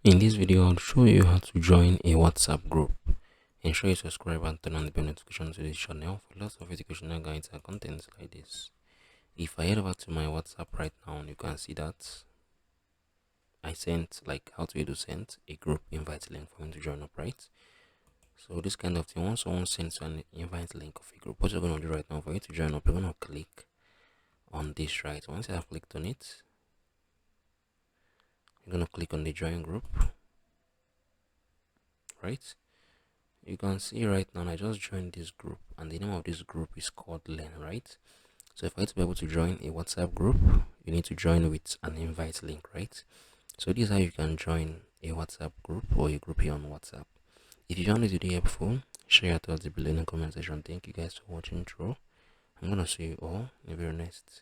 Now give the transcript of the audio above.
In this video, I'll show you how to join a WhatsApp group. Ensure you subscribe and turn on the bell notification to this channel for lots of educational guides and contents like this. If I head over to my WhatsApp right now, you can see that I sent, like HowTo sent a group invite link for me to join up, right? So this kind of thing, once someone sends an invite link of a group, what you're going to do right now for you to join up, you're going to click on this, right? Once you have clicked on it, you're going to click on the join group, right? You can see right now I just joined this group, and the name of this group is called Learn, right? So if I want to be able to join a WhatsApp group, you need to join with an invite link, right? So this is how you can join a WhatsApp group or a group here on WhatsApp. If you found this video helpful, share your thoughts below in the comment section. Thank you guys for watching through. I'm gonna see you all in the very next